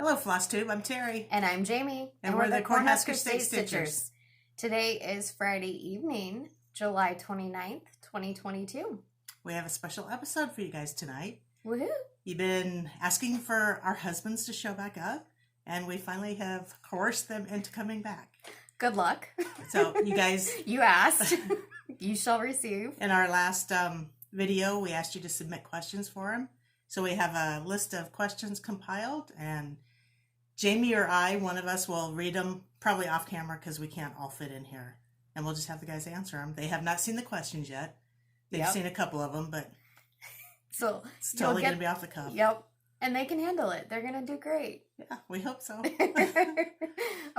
Hello, Floss Tube. I'm Terry. And I'm Jamie. And we're the Cornhusker State Stitchers. Today is Friday evening, July 29th, 2022. We have a special episode for you guys tonight. Woohoo! You've been asking for our husbands to show back up, and we finally have coerced them into coming back. Good luck. So, you guys... You asked. You shall receive. In our last video, we asked you to submit questions for them. So we have a list of questions compiled, and Jamie or I, one of us, will read them probably off camera because we can't all fit in here. And we'll just have the guys answer them. They have not seen the questions yet. They've seen a couple of them, but so it's totally going to be off the cuff. Yep. And they can handle it. They're going to do great. Yeah, we hope so.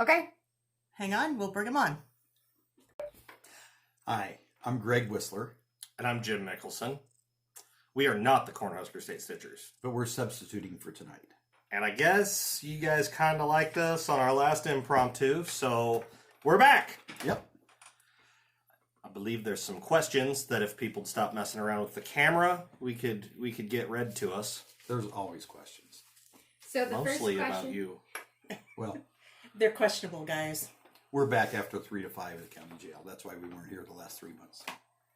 Okay. Hang on. We'll bring them on. Hi, I'm Greg Whistler. And I'm Jim Mickelson. We are not the Cornhusker State Stitchers. But we're substituting for tonight. And I guess you guys kind of liked us on our last impromptu, so we're back. Yep. I believe there's some questions that if people stop messing around with the camera, we could get read to us. There's always questions. So the Mostly first question... about you. Well, they're questionable, guys. we're back after 3 to 5 at the county jail. That's why we weren't here the last 3 months.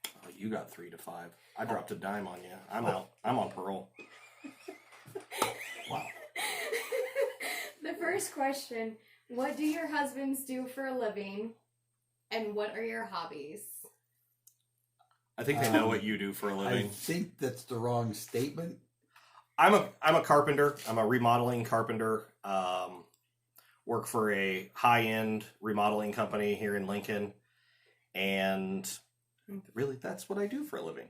Oh, you got 3 to 5. I dropped a dime on you. I'm out. I'm on parole. Wow. The first question, what do your husbands do for a living? And what are your hobbies? I think they know what you do for a I living. think that's the wrong statement. I'm a carpenter. I'm a remodeling carpenter. Work for a high-end remodeling company here in Lincoln. And really, that's what I do for a living.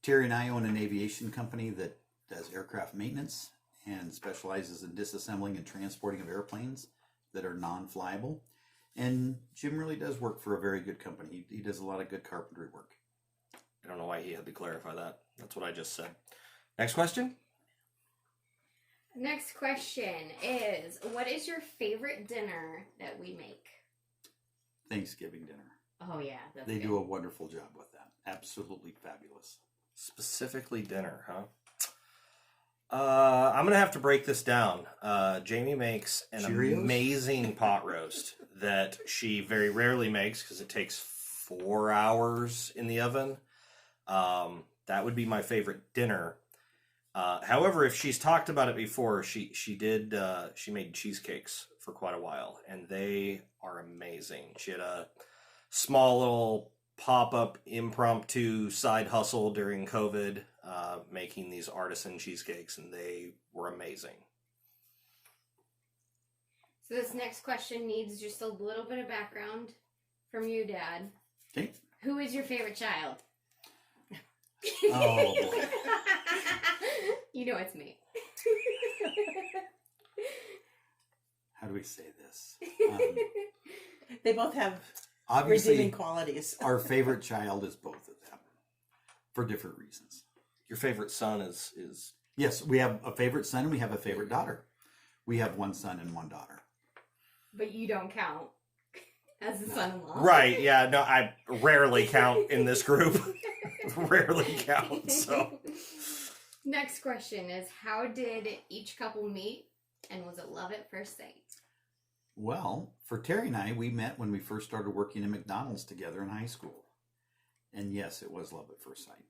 Terry and I own an aviation company that does aircraft maintenance and specializes in disassembling and transporting of airplanes that are non-flyable. And Jim really does work for a very good company. He does a lot of good carpentry work. I don't know why he had to clarify that. That's what I just said. Next question. Next question is, what is your favorite dinner that we make? Thanksgiving dinner. Oh yeah, that's They good. do a wonderful job with that. Absolutely fabulous. Specifically dinner, huh? I'm going to have to break this down. Jamie makes an Cheerios? amazing pot roast that she very rarely makes because it takes 4 hours in the oven. That would be my favorite dinner. However, if she's talked about it before, she made cheesecakes for quite a while, and they are amazing. She had a small little pop-up impromptu side hustle during COVID, making these artisan cheesecakes, and they were amazing. So this next question needs just a little bit of background from you, Dad. Okay. Who is your favorite child? Oh, boy. You know it's me. How do we say this? They both have Obviously, redeeming qualities. our favorite child is both of them for different reasons. Your favorite son is Yes, we have a favorite son and we have a favorite daughter. We have one son and one daughter. But you don't count as a son-in-law. right. Yeah, no, I rarely count in this group. Rarely count. So Next question is, how did each couple meet, and was it love at first sight? Well, for Terry and I, we met when we first started working in McDonald's together in high school. And yes, it was love at first sight.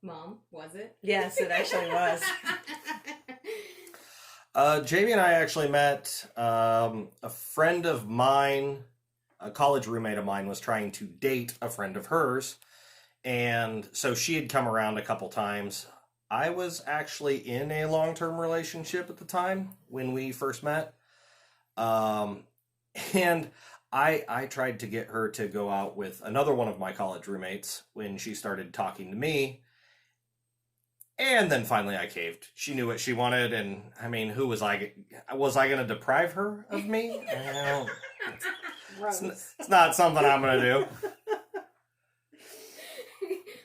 Mom, was it? Yes, it actually was. Jamie and I actually met a friend of mine, a college roommate of mine was trying to date a friend of hers. And so she had come around a couple times. I was actually in a long-term relationship at the time when we first met. And I tried to get her to go out with another one of my college roommates when she started talking to me. And then finally I caved. She knew what she wanted, and I mean, who was I? Was I going to deprive her of me? It's not something I'm going to do.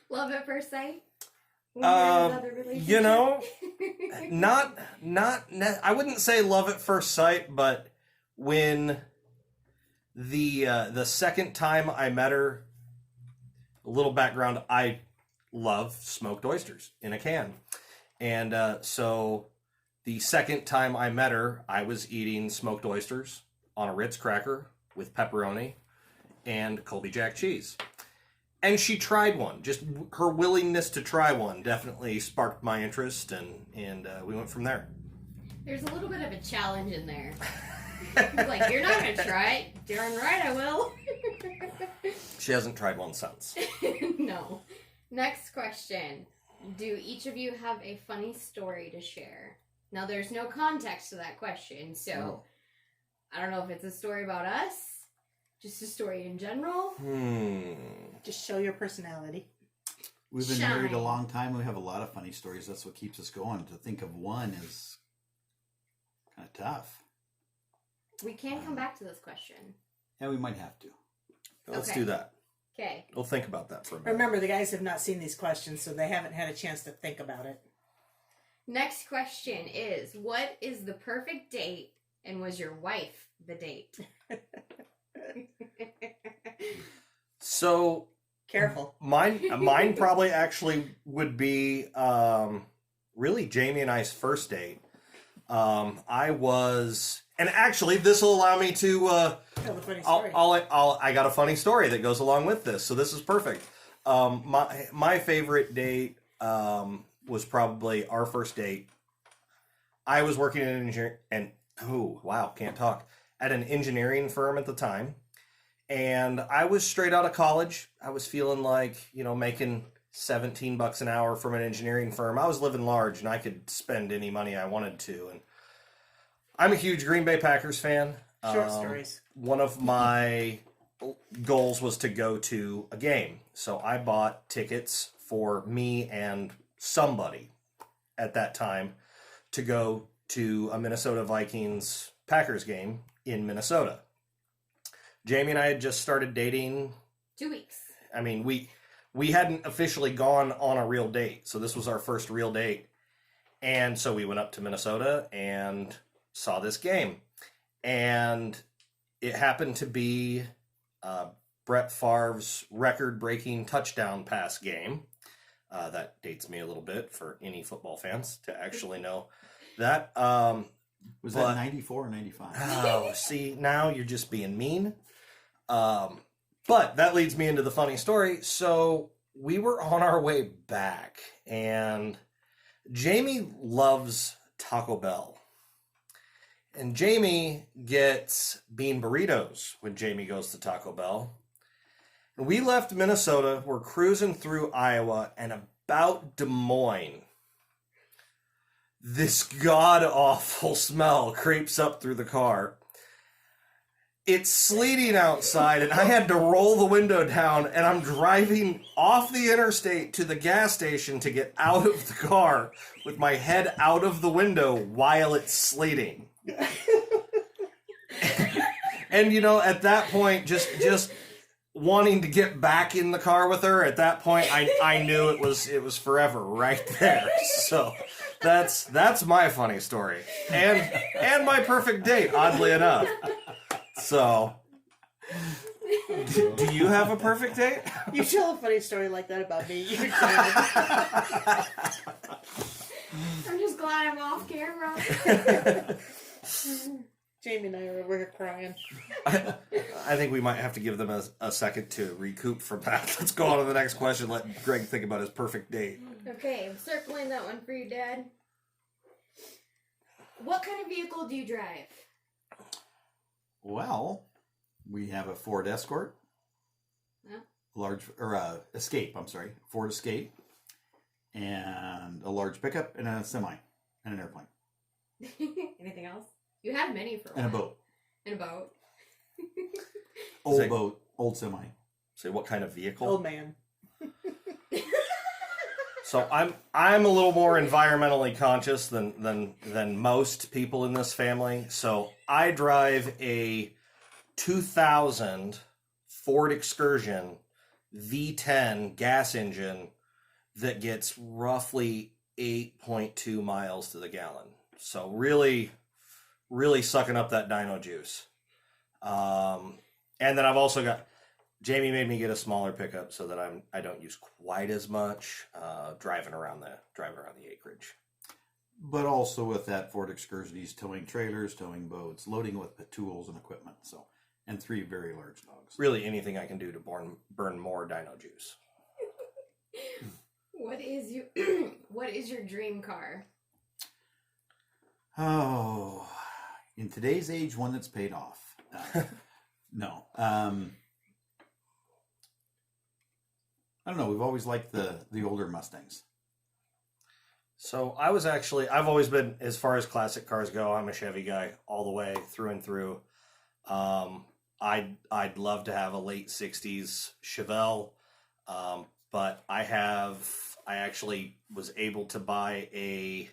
Love at first sight? When you're in another relationship? You know, I wouldn't say love at first sight, but when the second time I met her, a little background, I love smoked oysters in a can. And so The second time I met her, I was eating smoked oysters on a Ritz cracker with pepperoni and Colby Jack cheese. And she tried one. Just her willingness to try one definitely sparked my interest, and we went from there. There's a little bit of a challenge in there. Like, you're not going to try it. Darn right I will. She hasn't tried one since. No. Next question. Do each of you have a funny story to share? Now, there's no context to that question, so I don't know if it's a story about us, just a story in general. Just show your personality. We've been married a long time. We have a lot of funny stories. That's what keeps us going. To think of one is kind of tough. We can come back to this question. Yeah, we might have to. Let's Okay. do that. Okay. We'll think about that for a minute. Remember, the guys have not seen these questions, so they haven't had a chance to think about it. Next question is, what is the perfect date, and was your wife the date? So Careful. mine probably actually would be really Jamie and I's first date. I was, and actually this will allow me to Tell the funny story. I got a funny story that goes along with this, so this is perfect. My favorite date was probably our first date. I was working at an at an engineering firm at the time, and I was straight out of college. I was feeling like, making $17 an hour from an engineering firm. I was living large, and I could spend any money I wanted to. And I'm a huge Green Bay Packers fan. Short stories. One of my goals was to go to a game. So I bought tickets for me and somebody at that time to go to a Minnesota Vikings Packers game in Minnesota. Jamie and I had just started dating. 2 weeks. I mean, we hadn't officially gone on a real date, so this was our first real date. And so we went up to Minnesota and saw this game. And it happened to be Brett Favre's record-breaking touchdown pass game. That dates me a little bit for any football fans to actually know that. Was that 94 or 95? Oh, see, now you're just being mean. But that leads me into the funny story. So we were on our way back, and Jamie loves Taco Bell. And Jamie gets bean burritos when Jamie goes to Taco Bell. And we left Minnesota, we're cruising through Iowa, and about Des Moines, this god-awful smell creeps up through the car. It's sleeting outside, and I had to roll the window down, and I'm driving off the interstate to the gas station to get out of the car with my head out of the window while it's sleeting. And, at that point, just wanting to get back in the car with her, at that point, I knew it was forever right there. So that's my funny story. And my perfect date, oddly enough. So, do you have a perfect date? You tell a funny story like that about me. You're I'm just glad I'm off camera. Jamie and I are over here crying. I think we might have to give them a second to recoup from that. Let's go on to the next question. Let Greg think about his perfect date. Okay, I'm circling that one for you, Dad. What kind of vehicle do you drive? Well, we have a Ford Escort, Escape. I'm sorry, Ford Escape, and a large pickup, and a semi, and an airplane. Anything else? You had many for a while. And a boat. And a boat. Old boat, old semi. Say what kind of vehicle? Old man. So I'm a little more environmentally conscious than most people in this family. So I drive a 2000 Ford Excursion V10 gas engine that gets roughly 8.2 miles to the gallon. So really sucking up that dyno juice. And then I've also got, Jamie made me get a smaller pickup so that I don't use quite as much driving around the acreage. but also with that Ford Excursities, towing trailers, towing boats, loading with tools and equipment. So, and 3 very large dogs. Really, anything I can do to burn more dino juice. What is your dream car? Oh, in today's age, one that's paid off. No. I don't know. We've always liked the older Mustangs. So I've always been, as far as classic cars go, I'm a Chevy guy all the way through and through. I'd love to have a late 60s Chevelle, but I actually was able to buy a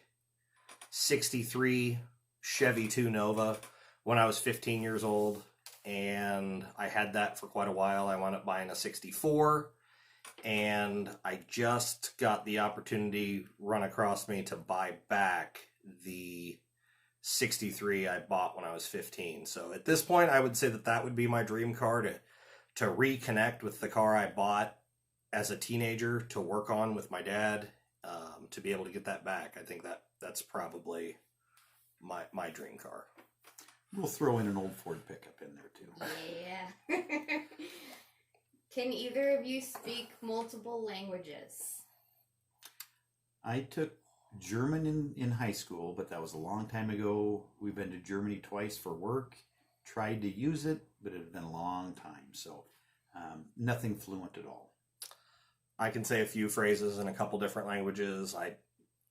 63 Chevy 2 Nova when I was 15 years old, and I had that for quite a while. I wound up buying a 64, and I just got the opportunity run across me to buy back the 63 I bought when I was 15. So at this point, I would say that would be my dream car to reconnect with the car I bought as a teenager to work on with my dad, to be able to get that back. I think that's probably my dream car. We'll throw in an old Ford pickup in there too. Yeah. Can either of you speak multiple languages? I took German in high school, but that was a long time ago. We've been to Germany twice for work. Tried to use it, but it had been a long time. So nothing fluent at all. I can say a few phrases in a couple different languages. I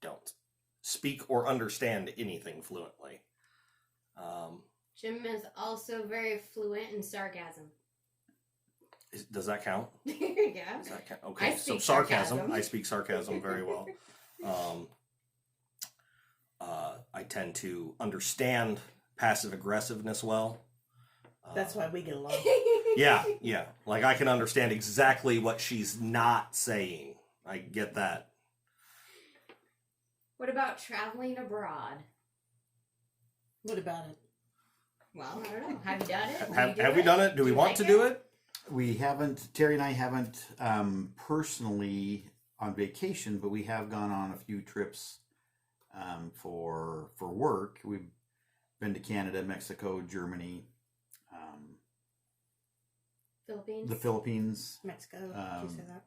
don't speak or understand anything fluently. Jim is also very fluent in sarcasm. Does that count? Yeah. Does that count? Okay, I so speak sarcasm. sarcasm. I speak sarcasm very well. I tend to understand passive aggressiveness well. That's why we get along. Yeah. Like I can understand exactly what she's not saying. I get that. What about traveling abroad? What about it? Well, I don't know. Have you done it? Have we done it? Do we want to do it? We haven't, Terry and I haven't personally on vacation, but we have gone on a few trips for work. We've been to Canada, Mexico, Germany, Philippines? the Philippines. Mexico, did you say that?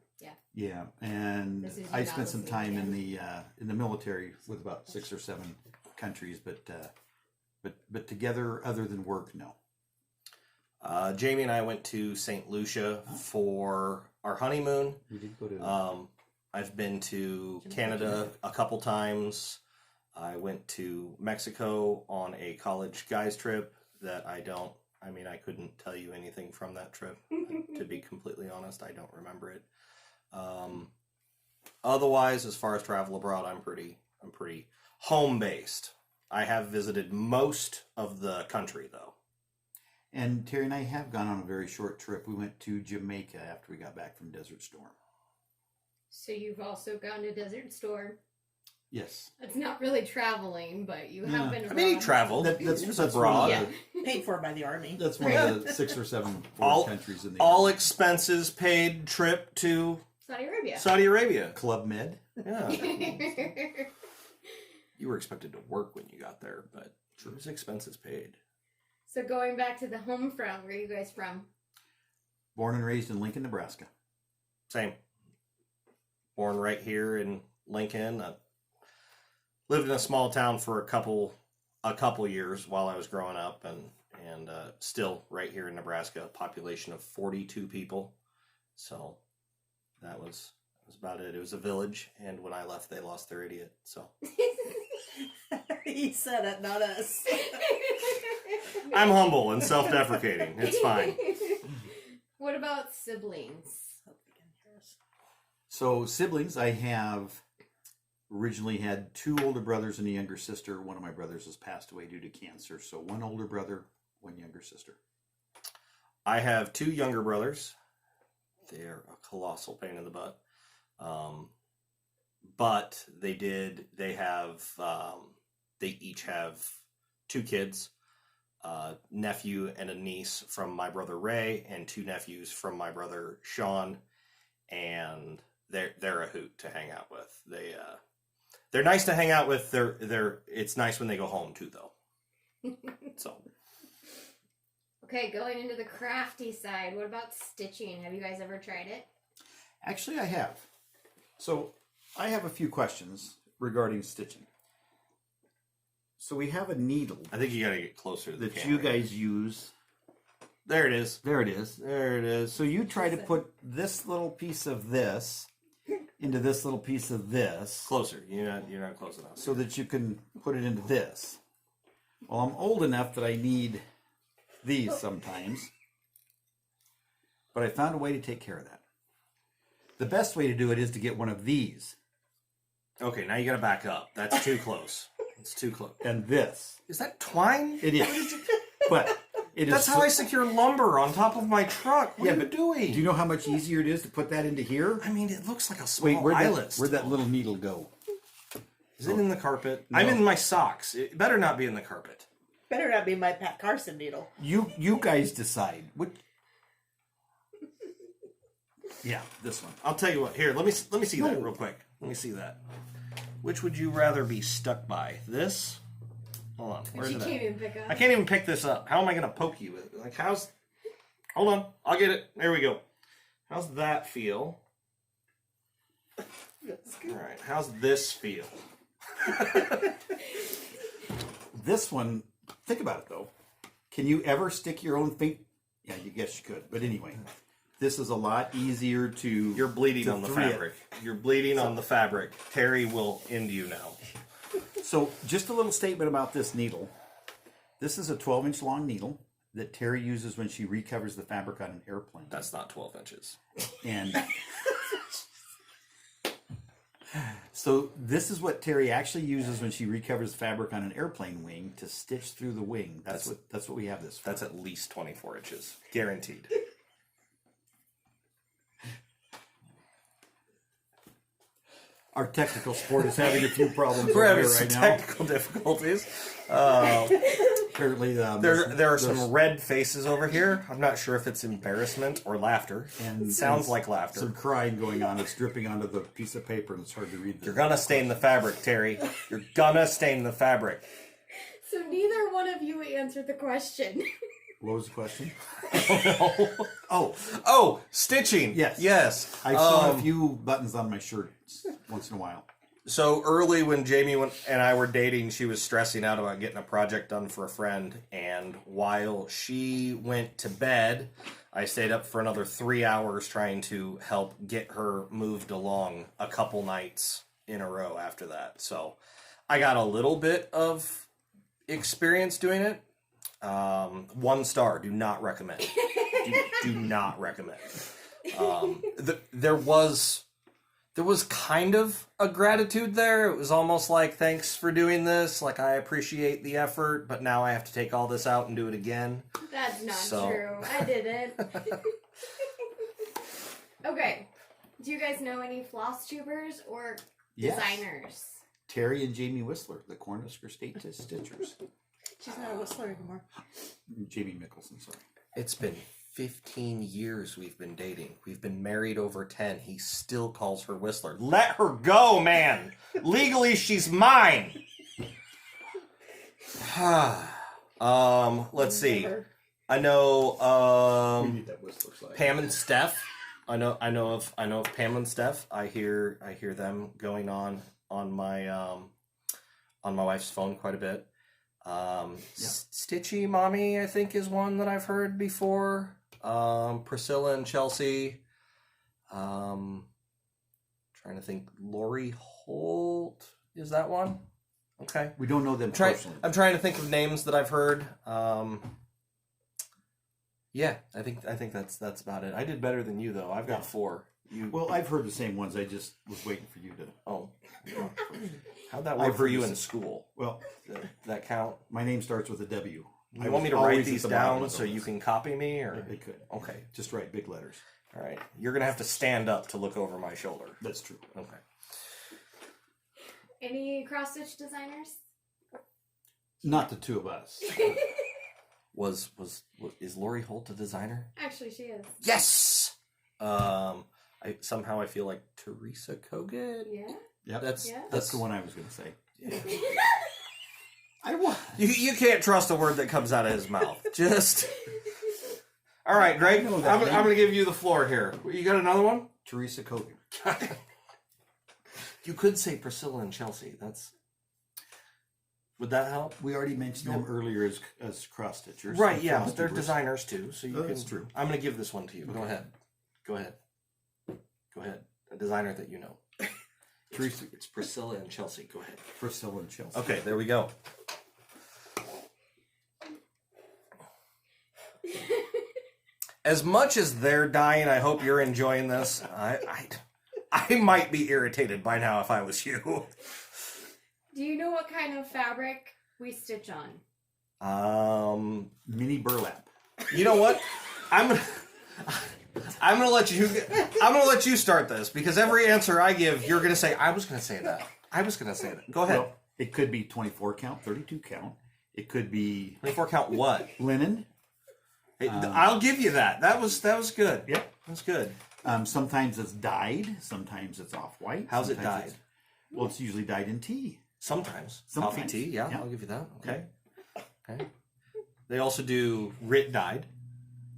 Yeah, and This is I you spent some not time listening in the military with about 6 or 7 countries, but together, other than work, no. Jamie and I went to St. Lucia for our honeymoon. We did go to. I've been to Canada a couple times. I went to Mexico on a college guys trip that I couldn't tell you anything from that trip. To be completely honest, I don't remember it. Otherwise, as far as travel abroad, I'm pretty home based. I have visited most of the country though. And Terry and I have gone on a very short trip. We went to Jamaica after we got back from Desert Storm. So you've also gone to Desert Storm. Yes. It's not really traveling, but you have been abroad. I mean, he traveled. That's abroad. Yeah. Paid for by the Army. That's one of the 6 or 7 countries in the all Army. expenses paid trip to Saudi Arabia. Saudi Arabia. Club Med. Yeah. You were expected to work when you got there, but it was expenses paid. So going back to the home front, where are you guys from? Born and raised in Lincoln, Nebraska. Same. Born right here in Lincoln. I lived in a small town for a couple years while I was growing up, and still right here in Nebraska. A population of 42 people. So that was about it. It was a village, and when I left, they lost their idiot. So He said it, not us. I'm humble and self-deprecating. It's fine. What about siblings? So siblings, I have originally had 2 older brothers and a younger sister. One of my brothers has passed away due to cancer. So 1 older brother, 1 younger sister. I have 2 younger brothers. They're a colossal pain in the butt. But they each have 2 kids, nephew and a niece from my brother Ray, and 2 nephews from my brother Sean, and they're a hoot to hang out with. They're nice to hang out with. It's nice when they go home too, though. So. Okay, going into the crafty side. What about stitching? Have you guys ever tried it? Actually, I have. So I have a few questions regarding stitching. So we have a needle. I think you got to get closer to the that camera. you guys use. There it is. There it is. There it is. So you try to put this little piece of this into this little piece of this. Closer. You're not close enough. So that you can put it into this. Well, I'm old enough that I need these sometimes. But I found a way to take care of that. The best way to do it is to get one of these. Okay, now you got to back up. That's too close. It's too close. And this. Is that twine? It is. But it is. That's how I secure lumber on top of my truck. What are you doing? Do you know how much easier it is to put that into here? I mean, it looks like a small Wait, eyelet. where'd that little needle go? Is it in the carpet? No. I'm in my socks. It better not be in the carpet. Better not be my Pat Carson needle. You guys decide. What? Yeah, this one. I'll tell you what. Here, let me see that real quick. Let me see that. Which would you rather be stuck by? This? Hold on. Where's You it can't at? even pick up. I can't even pick this up. How am I going to poke you with it? Like, how's... Hold on. I'll get it. There we go. How's that feel? All right. How's this feel? This one, think about it though. Can you ever stick your own finger? Yeah, you guess you could. But anyway, this is a lot easier to... You're bleeding to on the thread. fabric. You're bleeding on the fabric. Terry will end you now. So just a little statement about this needle. This is a 12-inch long needle that Terry uses when she recovers the fabric on an airplane. That's not 12 inches. And so this is what Terry actually uses when she recovers fabric on an airplane wing to stitch through the wing. That's what we have this for. That's at least 24 inches. Guaranteed. Our technical sport is having a few problems We're over having here some right now. technical difficulties. Apparently, There are some red faces over here. I'm not sure if it's embarrassment or laughter. and It sounds like laughter. Some crying going on. It's dripping onto the piece of paper, and it's hard to read. You're gonna stain the fabric, Terry. You're gonna stain the fabric. So neither one of you answered the question. What was the question? Oh, stitching. Yes. I saw a few buttons on my shirt once in a while. So early when Jamie and I were dating, she was stressing out about getting a project done for a friend. And while she went to bed, I stayed up for another 3 hours trying to help get her moved along a couple nights in a row after that. So I got a little bit of experience doing it. 1 star. Do not recommend. do not recommend. There was kind of a gratitude there. It was almost like, thanks for doing this. Like, I appreciate the effort, but now I have to take all this out and do it again. That's not true. I didn't. Okay. Do you guys know any floss tubers or designers? Terry and Jamie Whistler, the Cornhusker State Stitchers. She's not a whistler anymore. Jamie Mickelson, sorry. It's been 15 years we've been dating. We've been married over 10. He still calls her Whistler. Let her go, man. Legally, she's mine. Let's see. I know We need that Whistler slide. Pam and Steph. I know of Pam and Steph. I hear them going on my wife's phone quite a bit. Stitchy Mommy, I think, is one that I've heard before. Priscilla and Chelsea. Trying to think. Lori Holt, is that one? Okay. We don't know them personally. I'm trying to think of names that I've heard. Yeah, I think that's about it. I did better than you though. I've got 4. Well, I've heard the same ones. I just was waiting for you to. Oh. How'd that work I've for heard you this- in school? Well, Does that count? my name starts with a W. You want me to write these down so you can copy me, or I could. okay? Just write big letters. All right, you're gonna have to stand up to look over my shoulder. That's true. Okay. Any cross stitch designers? Not the two of us. Is Lori Holt a designer? Actually, she is. Yes. I feel like Teresa Kogut. Yeah. Yep. Yeah. That's the one I was going to say. Yeah. I was. You can't trust a word that comes out of his mouth. Just. All right, Greg. I'm going to give you the floor here. You got another one? Teresa Kogan. You could say Priscilla and Chelsea. Would that help? We already mentioned them earlier as cross stitchers. Right, yeah, but they're designers too, so you That's true. I'm going to give this one to you. Okay. Go ahead. A designer that you know. Teresa. It's Priscilla and Chelsea. Go ahead. Priscilla and Chelsea. Okay, there we go. As much as they're dying, I hope you're enjoying this. I might be irritated by now if I was you. Do you know what kind of fabric we stitch on? Mini burlap. You know what? I'm gonna let you start this because every answer I give, you're gonna say, I was gonna say that. Go ahead. Well, it could be 24 count, 32 count. It could be 24 count what? linen. Hey, I'll give you that. That was good. Yep. That's good. Sometimes it's dyed. Sometimes it's off-white. How's it sometimes dyed? Well, it's usually dyed in tea. Sometimes. Sometimes. Coffee tea, yeah, Yeah. I'll give you that. Okay. They also do writ dyed.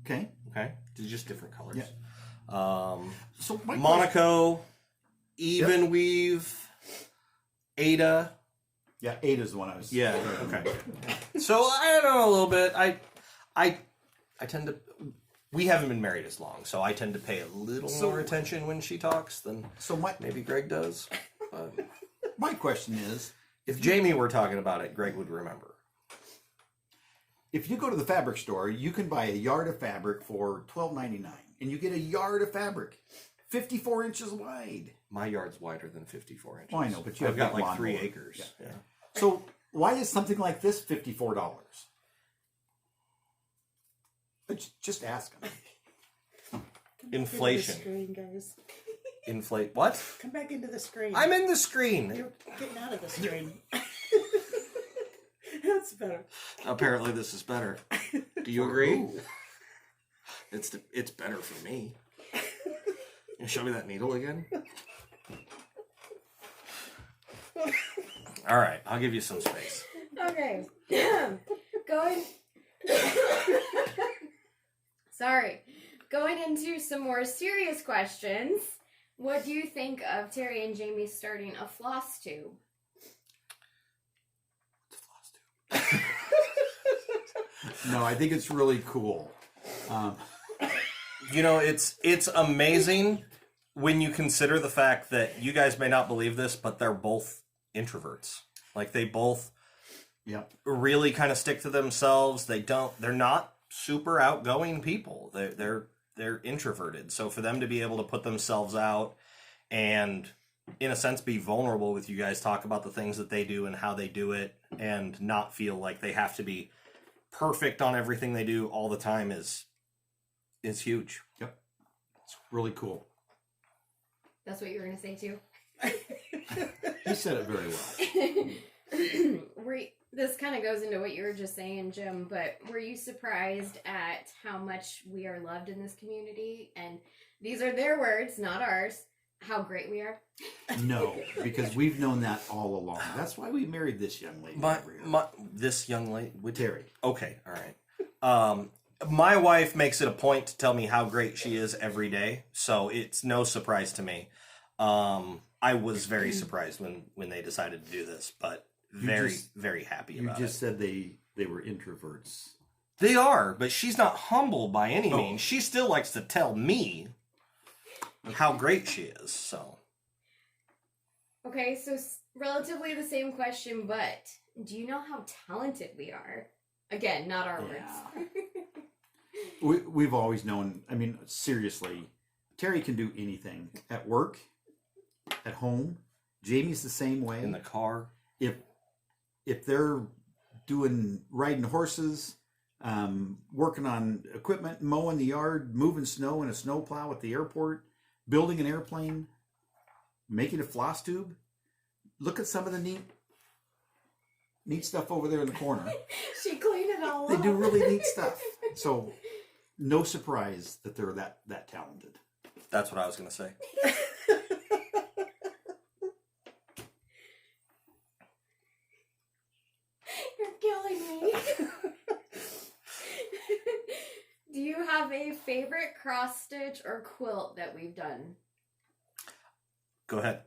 Okay. Okay. Just different colors. Yeah. So my Monaco, even weave, Ada. Yeah, Ada's the one I was. Yeah. Okay. So I don't know a little bit. I tend to. We haven't been married as long, so I tend to pay a little more attention when she talks than maybe Greg does. But my question is, if Jamie were talking about it, Greg would remember. If you go to the fabric store, you can buy a yard of fabric for $12.99, and you get a yard of fabric, 54 inches wide. My yard's wider than 54 inches. Oh, I know, but I've got big like 3 lawnmower. acres. Yeah. So why is something like this $54? Just ask them. Inflation. Screen, guys. Inflate what? Come back into the screen. I'm in the screen. You're getting out of the screen. That's better. Apparently, this is better. Do you agree? It's better for me. Can you show me that needle again? All right, I'll give you some space. Okay. Going. Sorry. Going into some more serious questions. What do you think of Terry and Jamie starting a floss tube? No, I think it's really cool. You know, it's amazing when you consider the fact that you guys may not believe this, but they're both introverts. Like they both really kind of stick to themselves. They're not super outgoing people. They're introverted. So for them to be able to put themselves out and in a sense be vulnerable with you guys, talk about the things that they do and how they do it, and not feel like they have to be perfect on everything they do all the time is huge. Yep. It's really cool. That's what you were going to say too? He said it very well. This kind of goes into what you were just saying, Jim, but were you surprised at how much we are loved in this community? And these are their words, not ours. How great we are? No, because we've known that all along. That's why we married this young lady. This young lady with Terry. Okay, all right. My wife makes it a point to tell me how great she is every day, so it's no surprise to me. I was very surprised when they decided to do this, but very happy about it. You just said they were introverts. They are, but she's not humble by any means. She still likes to tell me how great she is, so. Okay, so relatively the same question, but do you know how talented we are? Again, not our words. We've always known, I mean, seriously, Terry can do anything. At work, at home. Jamie's the same way. In the car. If they're riding horses, working on equipment, mowing the yard, moving snow in a snowplow at the airport, building an airplane, making a floss tube. Look at some of the neat stuff over there in the corner. She cleaned it all up. They do really neat stuff. So, no surprise that they're that talented. That's what I was going to say. have a favorite cross stitch or quilt that we've done? Go ahead.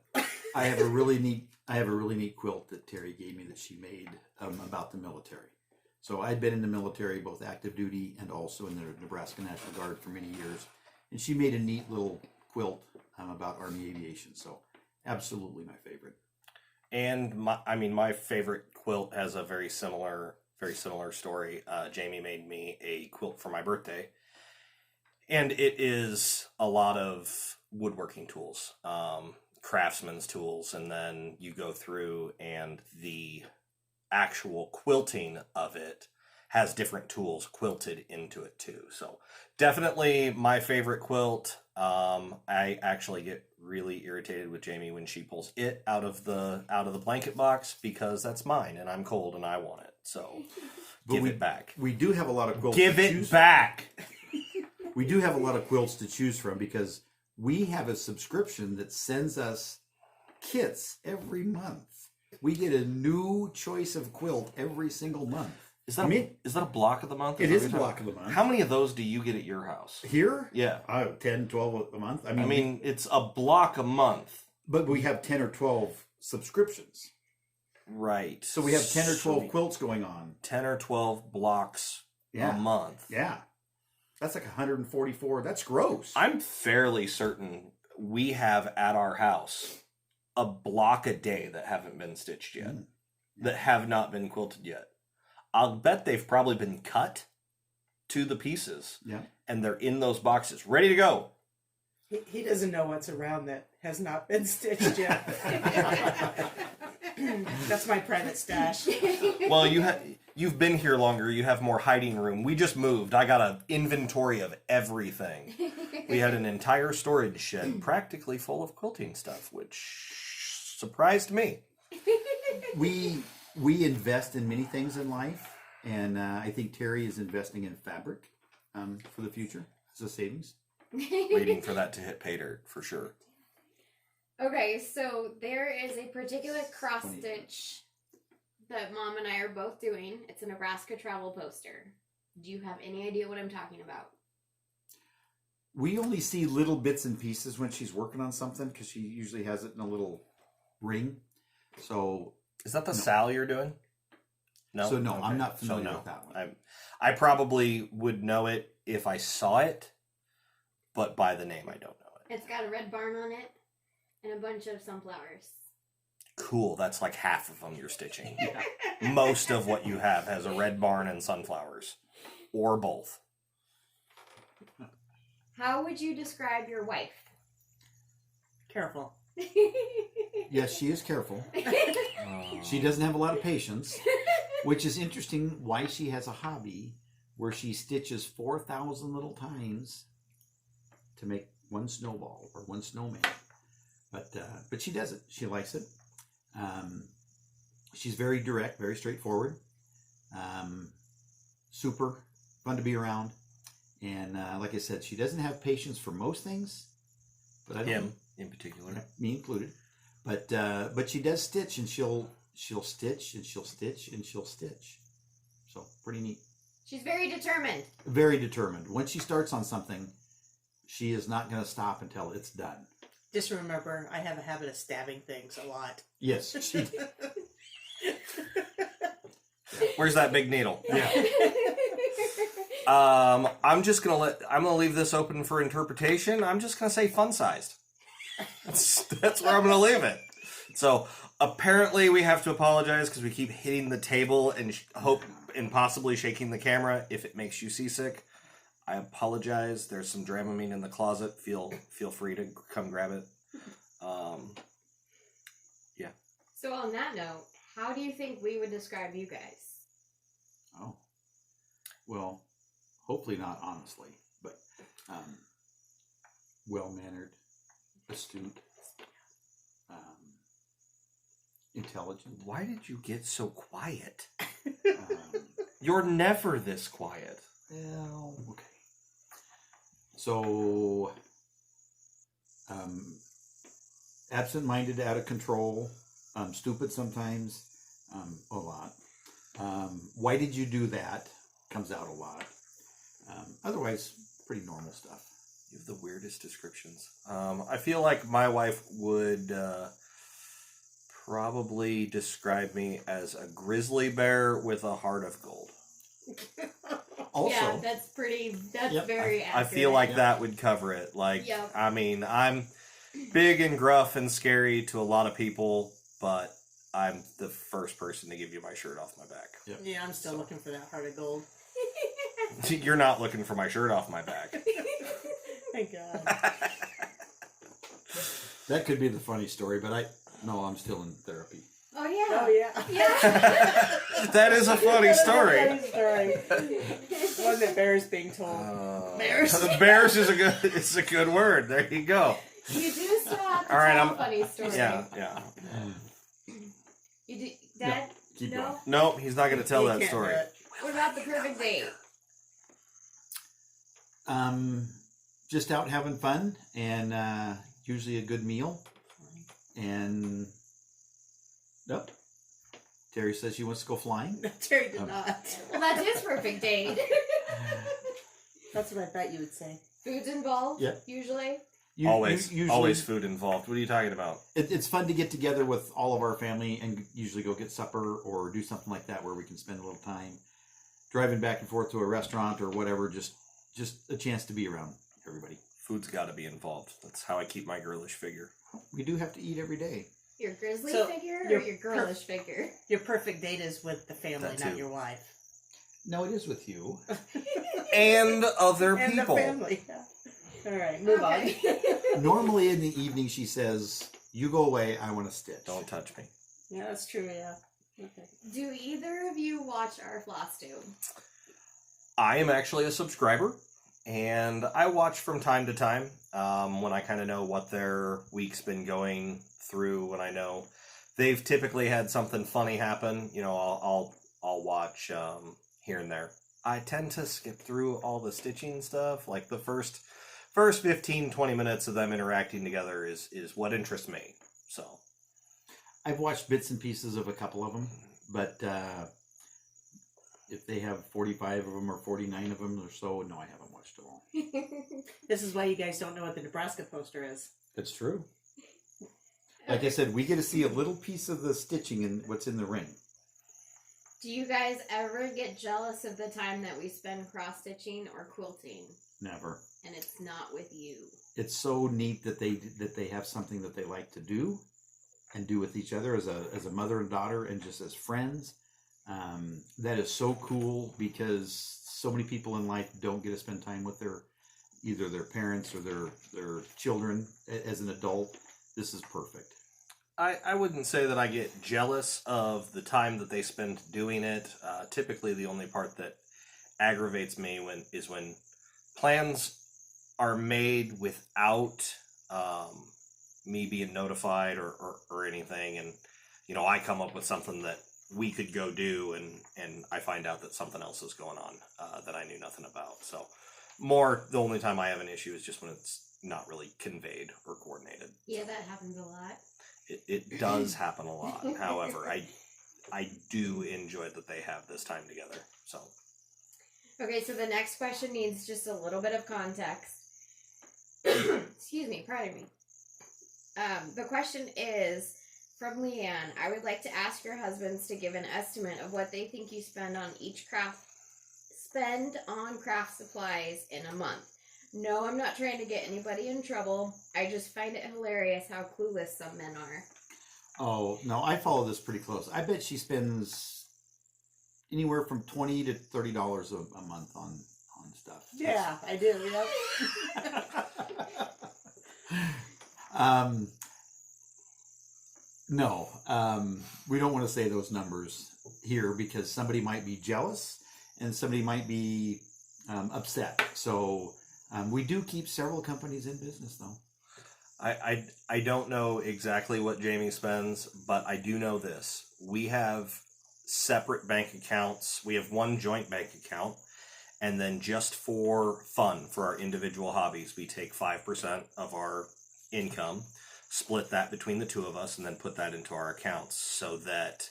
I have a really neat quilt that Terry gave me that she made about the military. So I'd been in the military, both active duty and also in the Nebraska National Guard for many years. And she made a neat little quilt about Army aviation. So absolutely my favorite. And my favorite quilt has a very similar story. Jamie made me a quilt for my birthday, and it is a lot of woodworking tools, craftsman's tools, and then you go through and the actual quilting of it has different tools quilted into it too. So definitely my favorite quilt. I actually get really irritated with Jamie when she pulls it out of the blanket box because that's mine and I'm cold and I want it. So give it back. We do have a lot of quilts. Give it back. We do have a lot of quilts to choose from because we have a subscription that sends us kits every month. We get a new choice of quilt every single month. Is that a block of the month? It is a block of the month. How many of those do you get at your house? Here? Yeah. 10, 12 a month. I mean, it's a block a month. But we have 10 or 12 subscriptions. Right. So we have 10 or 12 quilts going on. 10 or 12 blocks a month. Yeah. That's like 144. That's gross. I'm fairly certain we have at our house a block a day that haven't been stitched yet, that have not been quilted yet. I'll bet they've probably been cut to the pieces. Yeah. And they're in those boxes, ready to go. He doesn't know what's around that has not been stitched yet. That's my private stash. Well, you've been here longer. You have more hiding room. We just moved. I got an inventory of everything. We had an entire storage shed practically full of quilting stuff, which surprised me. We invest in many things in life, and I think Terry is investing in fabric for the future as a savings. Waiting for that to hit pay dirt for sure. Okay, so there is a particular cross stitch that Mom and I are both doing. It's a Nebraska travel poster. Do you have any idea what I'm talking about? We only see little bits and pieces when she's working on something because she usually has it in a little ring. So is that the Sal you're doing? No. So no, okay. I'm not familiar with that one. I probably would know it if I saw it, but by the name I don't know it. It's got a red barn on it and a bunch of sunflowers. Cool, that's like half of them you're stitching. Most of what you have has a red barn and sunflowers. Or both. How would you describe your wife? Careful. Yes, she is careful. She doesn't have a lot of patience, which is interesting why she has a hobby where she stitches 4,000 little times to make one snowball or one snowman. But she does it. She likes it. She's very direct, very straightforward. Super fun to be around. And like I said, she doesn't have patience for most things. But I don't. Him in particular. Me included. But she does stitch, and she'll stitch and she'll stitch and she'll stitch. So pretty neat. She's very determined. Very determined. Once she starts on something, she is not going to stop until it's done. Just remember, I have a habit of stabbing things a lot. Yes, she did. Where's that big needle? Yeah. I'm gonna leave this open for interpretation. I'm just gonna say fun sized. That's where I'm gonna leave it. So apparently we have to apologize because we keep hitting the table and possibly shaking the camera. If it makes you seasick, I apologize. There's some Dramamine in the closet. Feel free to come grab it. Yeah. So on that note, how do you think we would describe you guys? Oh. Well, hopefully not honestly, but well-mannered, astute, intelligent. Why did you get so quiet? You're never this quiet. Well, okay. So, absent-minded, out of control, stupid sometimes, a lot. Why did you do that? Comes out a lot. Otherwise, pretty normal stuff. You have the weirdest descriptions. I feel like my wife would probably describe me as a grizzly bear with a heart of gold. Also, Yeah, that's Yep, very accurate. I feel like that would cover it. Like, Yep. I mean, I'm big and gruff and scary to a lot of people, but I'm the first person to give you my shirt off my back. Yeah, I'm still looking for that heart of gold. You're not looking for my shirt off my back. Thank God. that could be the funny story, but I'm still in therapy. Oh yeah. Oh yeah. Yeah. That is a funny story. Funny story. One that bears being told. Bears. The bears is a good word. There you go. You do still have to All right, tell I'm- a funny story. Yeah. You do, Dad? Keep no? going. Nope, he's not going to tell You that can't story. do it. What about the perfect date? Just out having fun and usually a good meal. And nope. Terry says she wants to go flying. No, Terry did not. Well, that's his perfect date. That's what I thought you would say. Food's involved, Yep. usually. Always food involved. What are you talking about? It's fun to get together with all of our family and usually go get supper or do something like that where we can spend a little time driving back and forth to a restaurant or whatever. Just a chance to be around everybody. Food's got to be involved. That's how I keep my girlish figure. We do have to eat every day. Your grizzly So, figure or your your girlish figure? Your perfect date is with the family, That not too. your wife. No, it is with you. And other And people. the family. Yeah. All right, move on. Normally in the evening she says, "You go away, I want to stitch." Don't touch me. Yeah, that's true. Yeah. Okay. Do either of you watch our floss tube? I am actually a subscriber, and I watch from time to time when I kind of know what their week's been going through. When I know they've typically had something funny happen, I'll watch here and there. I tend to skip through all the stitching stuff. Like the first 15-20 minutes of them interacting together is what interests me. So I've watched bits and pieces of a couple of them, but if they have 45 of them or 49 of them or so, no, I haven't watched them all. This is why you guys don't know what the Nebraska poster is. That's true. Like I said, we get to see a little piece of the stitching and what's in the ring. Do you guys ever get jealous of the time that we spend cross stitching or quilting, Never. and it's not with you? It's so neat that they have something that they like to do and do with each other as a mother and daughter and just as friends. That is so cool because so many people in life don't get to spend time with either their parents or their children as an adult. This is perfect. I wouldn't say that I get jealous of the time that they spend doing it. Typically, the only part that aggravates me is when plans are made without me being notified or anything, and I come up with something that we could go do, and I find out that something else is going on that I knew nothing about. So, the only time I have an issue is just when it's not really conveyed or coordinated. Yeah, that happens a lot. It does happen a lot. However, I do enjoy that they have this time together. So Okay, so the next question needs just a little bit of context. Excuse me, pardon me. The question is from Leanne. I would like to ask your husbands to give an estimate of what they think you spend on craft supplies in a month. No, I'm not trying to get anybody in trouble. I just find it hilarious how clueless some men are. Oh, no, I follow this pretty close. I bet she spends anywhere from $20 to $30 a month on stuff. Yeah, I do. Yep. No, we don't want to say those numbers here because somebody might be jealous and somebody might be upset. So we do keep several companies in business, though. I don't know exactly what Jamie spends, but I do know this. We have separate bank accounts. We have one joint bank account, and then just for fun, for our individual hobbies, we take 5% of our income, split that between the two of us, and then put that into our accounts so that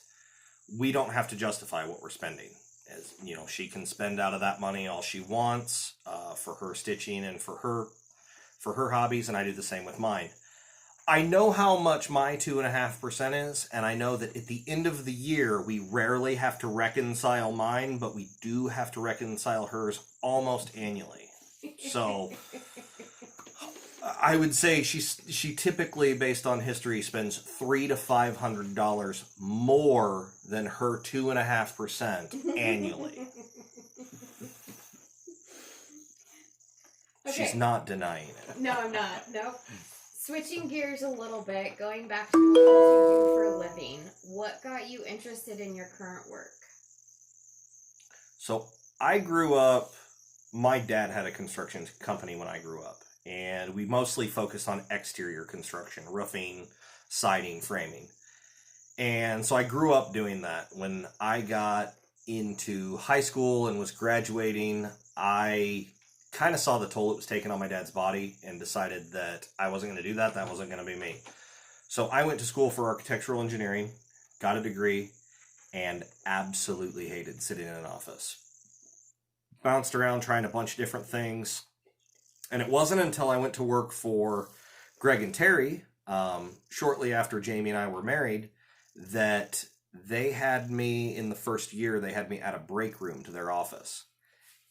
we don't have to justify what we're spending. as you know, she can spend out of that money all she wants for her stitching and for her hobbies, and I do the same with mine. I know how much my 2.5% is, and I know that at the end of the year we rarely have to reconcile mine, but we do have to reconcile hers almost annually. So I would say she typically, based on history, spends $300 to $500 more than her 2.5% annually. Okay. She's not denying it. No, I'm not. Nope. Switching gears a little bit, going back to what you do for a living, what got you interested in your current work? So I grew up, my dad had a construction company when I grew up, and we mostly focused on exterior construction, roofing, siding, framing. And so I grew up doing that. When I got into high school and was graduating, I kind of saw the toll it was taking on my dad's body and decided that I wasn't going to do that. That wasn't going to be me. So I went to school for architectural engineering, got a degree, and absolutely hated sitting in an office. Bounced around trying a bunch of different things. And it wasn't until I went to work for Greg and Terry, shortly after Jamie and I were married, that they had me in the first year, they had me add a break room to their office.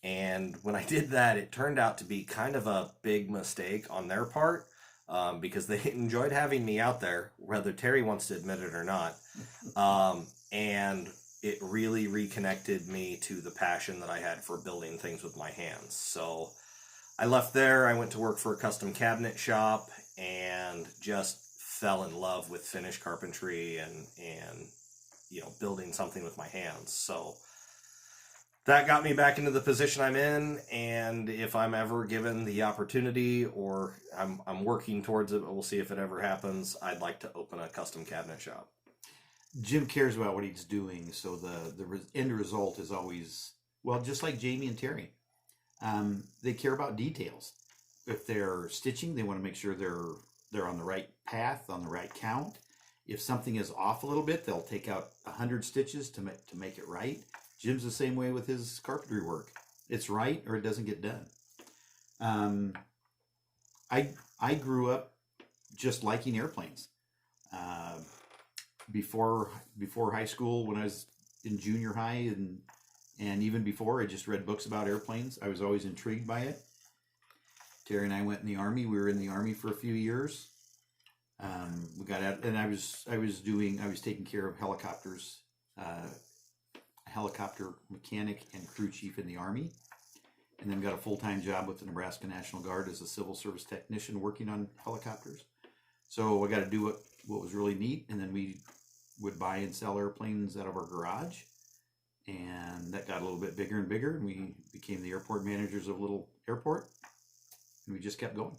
And when I did that, it turned out to be kind of a big mistake on their part, because they enjoyed having me out there, whether Terry wants to admit it or not. And it really reconnected me to the passion that I had for building things with my hands. So I left there, I went to work for a custom cabinet shop, and just fell in love with finished carpentry and you know, building something with my hands. So that got me back into the position I'm in, and if I'm ever given the opportunity, or I'm working towards it, but we'll see if it ever happens, I'd like to open a custom cabinet shop. Jim cares about what he's doing, so the end result is always, well, just like Jamie and Terry. They care about details. If they're stitching, they want to make sure they're on the right path, on the right count. If something is off a little bit, they'll take out 100 stitches to make it right. Jim's the same way with his carpentry work. It's right or it doesn't get done. I grew up just liking airplanes. Before high school, when I was in junior high and even before, I just read books about airplanes. I was always intrigued by it. Terry and I went in the Army. We were in the Army for a few years. We got out, and I was taking care of helicopters, helicopter mechanic and crew chief in the Army, and then got a full-time job with the Nebraska National Guard as a civil service technician working on helicopters. So I got to do what was really neat, and then we would buy and sell airplanes out of our garage, and that got a little bit bigger and bigger, and we became the airport managers of a little airport, and we just kept going.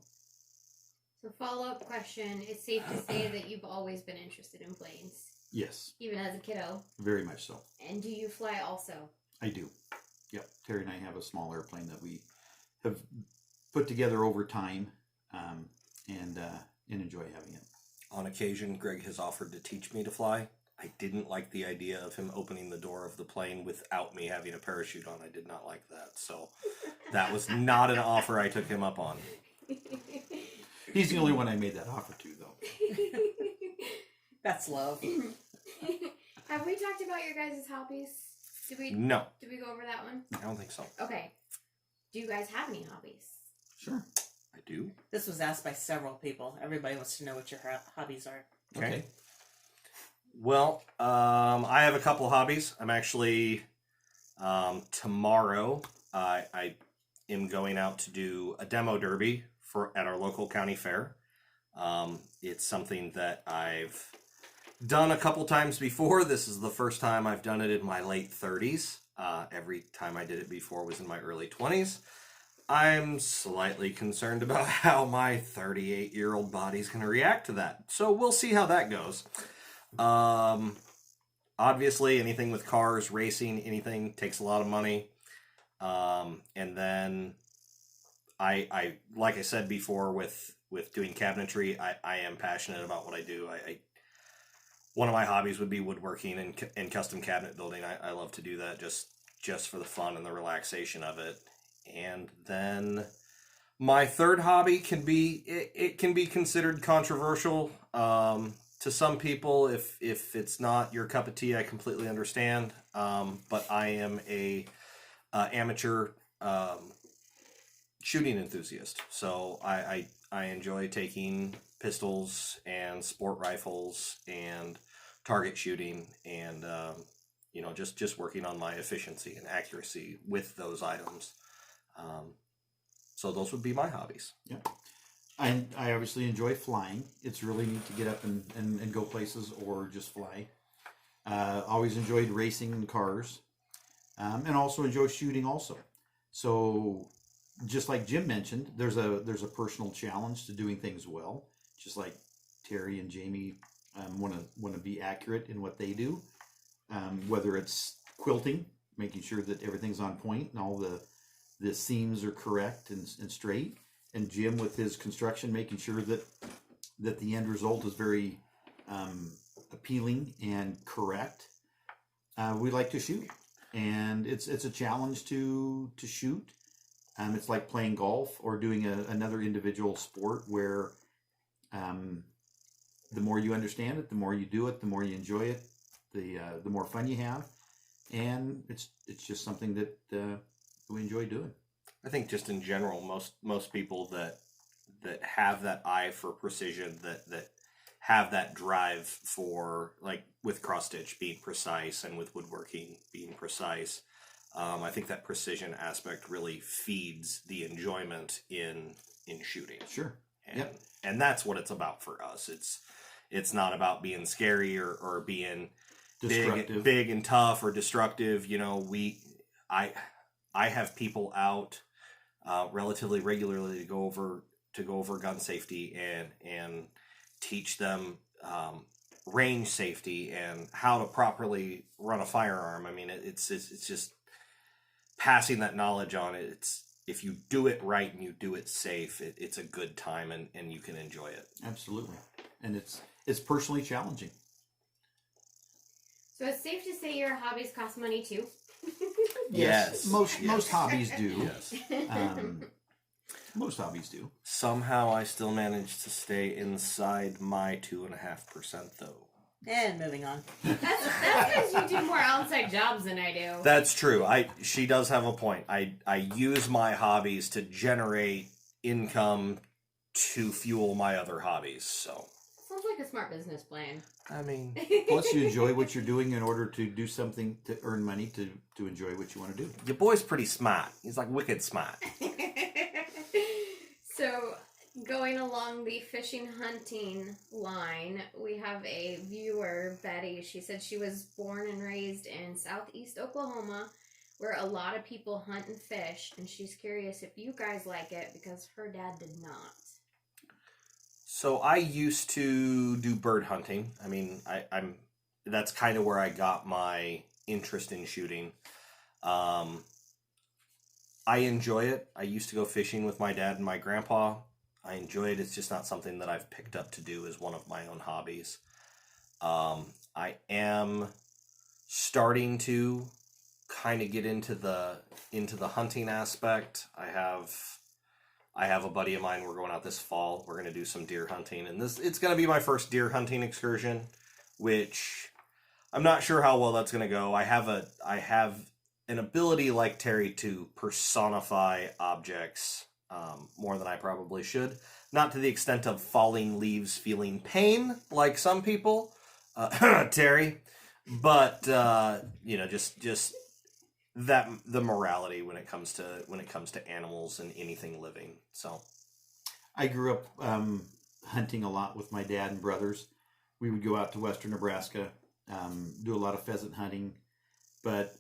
So follow-up question, it's safe to say that you've always been interested in planes, Yes, even as a kiddo. very much so. And do you fly also? I do. Yep. Terry and I have a small airplane that we have put together over time, and enjoy having it. On occasion, Greg has offered to teach me to fly. I didn't like the idea of him opening the door of the plane without me having a parachute on. I did not like that. So that was not an offer I took him up on. He's the only one I made that offer to, though. That's love. Have we talked about your guys' hobbies? No, Did we go over that one? I don't think so. Okay. Do you guys have any hobbies? Sure. I do. This was asked by several people. Everybody wants to know what your hobbies are. Okay. Well, I have a couple hobbies. I'm actually, tomorrow, I am going out to do a demo derby at our local county fair. It's something that I've done a couple times before. This is the first time I've done it in my late 30s. Every time I did it before was in my early 20s. I'm slightly concerned about how my 38-year-old body's going to react to that. So we'll see how that goes. Obviously, anything with cars, racing, anything takes a lot of money. And then I like I said before, with doing cabinetry, I am passionate about what I do. One of my hobbies would be woodworking and custom cabinet building. I love to do that. Just just for the fun and the relaxation of it. And then my third hobby can be, it can be considered controversial to some people. If it's not your cup of tea, I completely understand. But I am a amateur shooting enthusiast. So I enjoy taking pistols and sport rifles and target shooting and just working on my efficiency and accuracy with those items. So those would be my hobbies. Yeah. I obviously enjoy flying. It's really neat to get up and go places or just fly. Always enjoyed racing in cars. And also enjoy shooting also. So just like Jim mentioned, there's a personal challenge to doing things well. Just like Terry and Jamie want to be accurate in what they do. Whether it's quilting, making sure that everything's on point and all the seams are correct and straight, and Jim with his construction, making sure that the end result is very appealing and correct. We like to shoot, and it's a challenge to shoot. It's like playing golf or doing another individual sport where the more you understand it, the more you do it, the more you enjoy it, the more fun you have, and it's just something that we enjoy doing. I think just in general, most people that have that eye for precision, that have that drive for, like with cross stitch being precise and with woodworking being precise, I think that precision aspect really feeds the enjoyment in shooting. Sure. And that's what it's about for us. It's not about being scary or being big and tough or destructive. I have people out relatively regularly to go over gun safety and teach them range safety and how to properly run a firearm. I mean, it's just passing that knowledge on. It's, if you do it right and you do it safe, it's a good time and you can enjoy it. Absolutely. And it's personally challenging. So it's safe to say your hobbies cost money too? Yes. Yes. Most hobbies do. Yes. Most hobbies do. Somehow I still manage to stay inside my 2.5% though. And moving on. That's because you do more outside jobs than I do. That's true. She does have a point. I use my hobbies to generate income to fuel my other hobbies. So Sounds like a smart business plan. I mean, Plus, you enjoy what you're doing in order to do something to earn money to enjoy what you want to do. your boy's pretty smart. He's like wicked smart. So, going along the fishing hunting line, we have a viewer, Betty. She said she was born and raised in southeast Oklahoma, where a lot of people hunt and fish, and she's curious if you guys like it because her dad did not. So I used to do bird hunting. I mean, that's kind of where I got my interest in shooting. I enjoy it. I used to go fishing with my dad and my grandpa. I enjoy it. It's just not something that I've picked up to do as one of my own hobbies. I am starting to kind of get into the hunting aspect. I have a buddy of mine. We're going out this fall. We're going to do some deer hunting, and it's going to be my first deer hunting excursion, which I'm not sure how well that's going to go. I have an ability like Terry to personify objects more than I probably should. Not to the extent of falling leaves feeling pain like some people, Terry, but just that the morality when it comes to animals and anything living. So I grew up hunting a lot with my dad and brothers. We would go out to western Nebraska, do a lot of pheasant hunting, but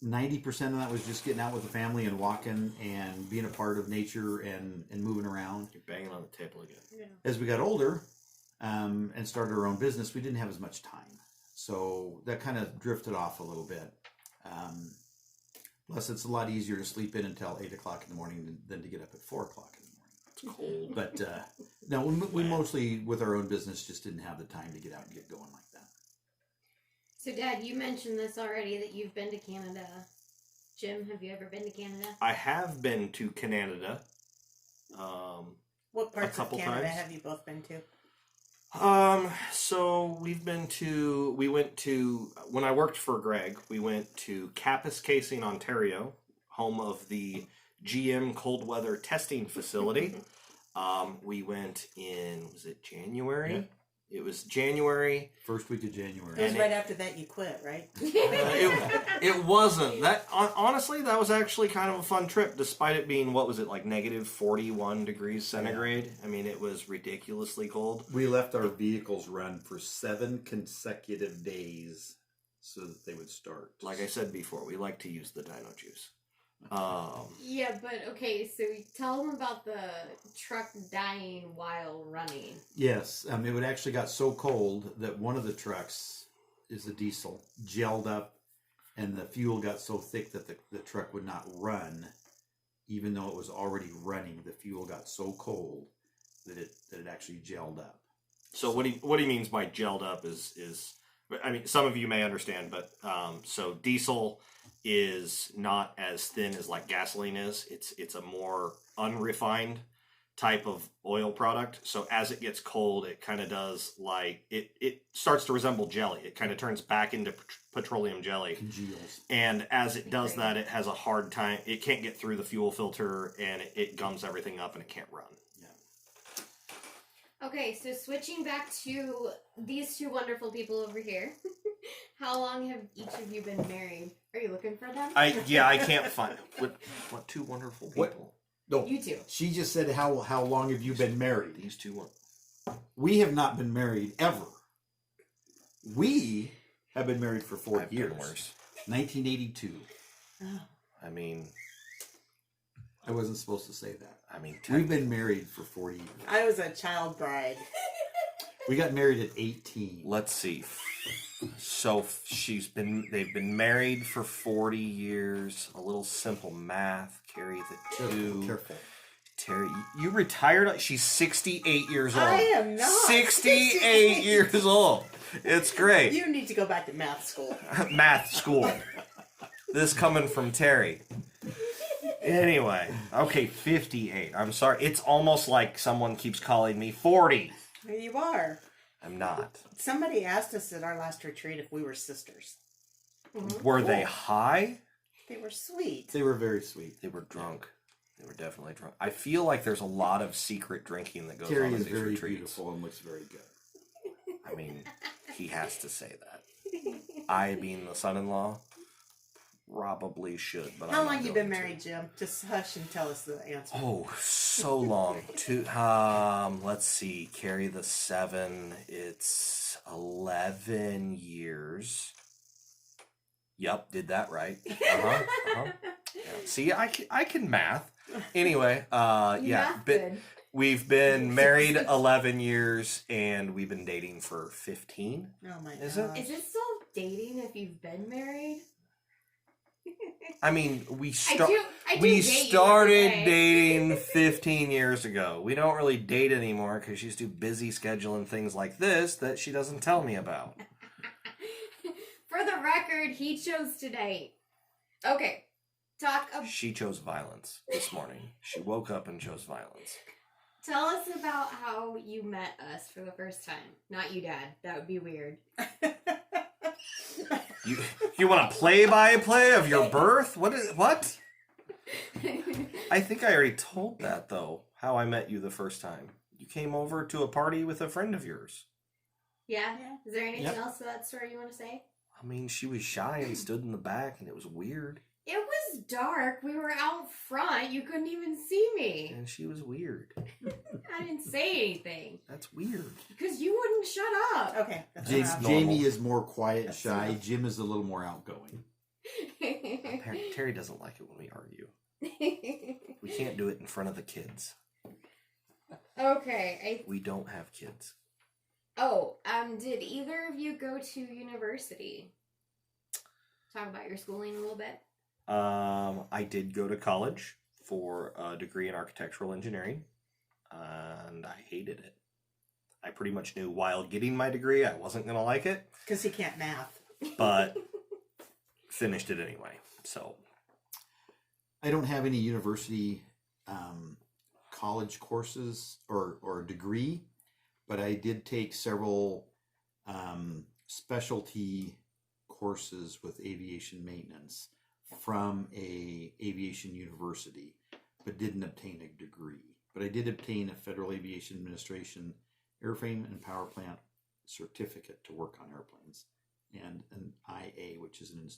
90% of that was just getting out with the family and walking and being a part of nature and moving around. you're banging on the table again. Yeah. As we got older and started our own business, we didn't have as much time. So that kind of drifted off a little bit. Plus, it's a lot easier to sleep in until 8 o'clock in the morning than to get up at 4 o'clock in the morning. It's cold. But no, we mostly, with our own business, just didn't have the time to get out and get going like that. So, Dad, you mentioned this already, that you've been to Canada Jim, have you ever been to Canada? I have been to Canada. What parts of couple Canada times. have you both been to? So we went to, when I worked for Greg, we went to Kapuskasing, Ontario, home of the GM cold weather testing facility. We went in, was it January? Yeah. It was January. First week of January. It was And right after that you quit, right? It wasn't. That honestly, that was actually kind of a fun trip, despite it being, what was it, like negative 41 degrees centigrade? I mean, it was ridiculously cold. We left our vehicles run for 7 consecutive days so that they would start. Like I said before, we like to use the dino juice. Yeah, but okay, so tell them about the truck dying while running. Yes, it would actually got so cold that one of the trucks is a diesel, gelled up, and the fuel got so thick that the truck would not run, even though it was already running. The fuel got so cold that it actually gelled up. So what he means by gelled up is I mean, some of you may understand, but so diesel is not as thin as like gasoline is. It's a more unrefined type of oil product. So as it gets cold, it kind of does like it starts to resemble jelly. It kind of turns back into petroleum jelly. Congeals. And as it does that, it has a hard time. It can't get through the fuel filter, and it gums everything up, and it can't run. Okay, so switching back to these two wonderful people over here. How long have each of you been married? Are you looking for them? I can't find what two wonderful people. What? No, You two. she just said, how long have you been married? These two. We have not been married ever. We have been married for 4 I've years. been worse. 1982. I mean, I wasn't supposed to say that. I mean, We've been married for 40 years. I was a child bride. We got married at 18. let's see. So they've been married for 40 years. A little simple math. Carry the two. Careful. Terry, you retired. She's 68 years old. I am not. 68 years old. It's great. You need to go back to math school. Math school. This coming from Terry. Anyway, okay, 58. I'm sorry. It's almost like someone keeps calling me 40. There you are. I'm not. Somebody asked us at our last retreat if we were sisters. Were they high? They were sweet. They were very sweet. They were drunk. They were definitely drunk. I feel like there's a lot of secret drinking that goes Terry on at is these very retreats. beautiful and looks very good. I mean, he has to say that. I, being the son-in-law, probably should, but How I'm not long you going been to. married, Jim? Just hush and tell us the answer. Oh, so long. Let's see. Carry the 7. It's 11 years. Yep, did that right. Yeah. See, I can math. Anyway, yeah, Math good. we've been married 11 years, and we've been dating for 15. Oh my Is it? gosh. Is it still dating if you've been married? I mean, we I do we date you started every day. dating 15 years ago. We don't really date anymore because she's too busy scheduling things like this that she doesn't tell me about. For the record, he chose to date. Okay, She chose violence this morning. She woke up and chose violence. tell us about how you met us for the first time. Not you, Dad. That would be weird. You want a play-by-play of your birth? What? I think I already told that, though, how I met you the first time. You came over to a party with a friend of yours. Yeah? Is there anything Yep. else to that story you want to say? I mean, she was shy and stood in the back, and it was weird. It was dark. We were out front. You couldn't even see me. And she was weird. I didn't say anything. That's weird. Because you wouldn't shut up. Okay. That's Ja- enough. Jamie is more quiet, That's shy. enough. Jim is a little more outgoing. Terry doesn't like it when we argue. We can't do it in front of the kids. Okay. We don't have kids. Did either of you go to university? Talk about your schooling a little bit. I did go to college for a degree in architectural engineering, and I hated it. I pretty much knew while getting my degree I wasn't going to like it, Because he can't math. but finished it anyway. So I don't have any university college courses or degree, but I did take several specialty courses with aviation maintenance from a aviation university, but didn't obtain a degree. But I did obtain a Federal Aviation Administration airframe and power plant certificate to work on airplanes, and an IA, which is an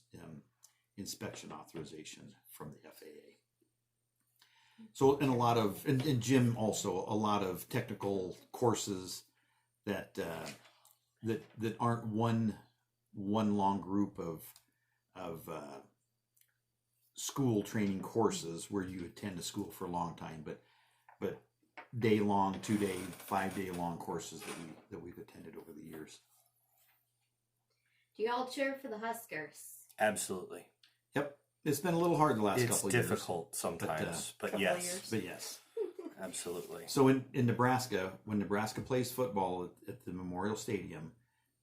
inspection authorization from the FAA. So, and a lot of, and Jim also, a lot of technical courses that that aren't one long group of school training courses where you attend a school for a long time, but day long, 2-day, 5-day long courses that we've attended over the years. Do you all cheer for the Huskers? Absolutely. Yep, it's been a little hard the last couple of years. It's difficult sometimes, but couple of yes. years. But yes. Absolutely. So in Nebraska, when Nebraska plays football at the Memorial Stadium,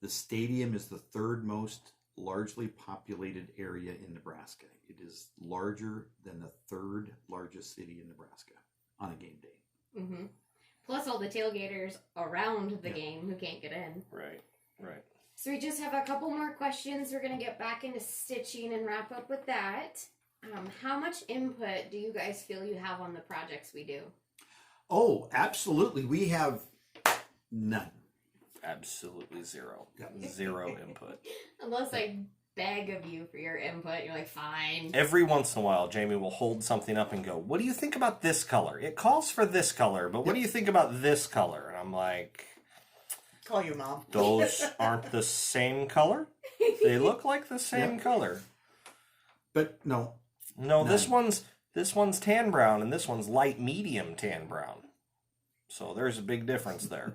the stadium is the third most largely populated area in Nebraska. It is larger than the third largest city in Nebraska on a game day. Mm-hmm. Plus all the tailgaters around the Yeah. game who can't get in. Right. So we just have a couple more questions. We're going to get back into stitching and wrap up with that. How much input do you guys feel you have on the projects we do? Oh, absolutely. We have none. Absolutely zero. Yeah. Zero input. Unless I beg of you for your input, you're like, fine. Every once in a while, Jamie will hold something up and go, "What do you think about this color? It calls for this color, but what do you think about this color?" And I'm like, Call your mom. those aren't the same color? They look like the same color. But no. No, None. this one's tan brown and this one's light medium tan brown. So there's a big difference there.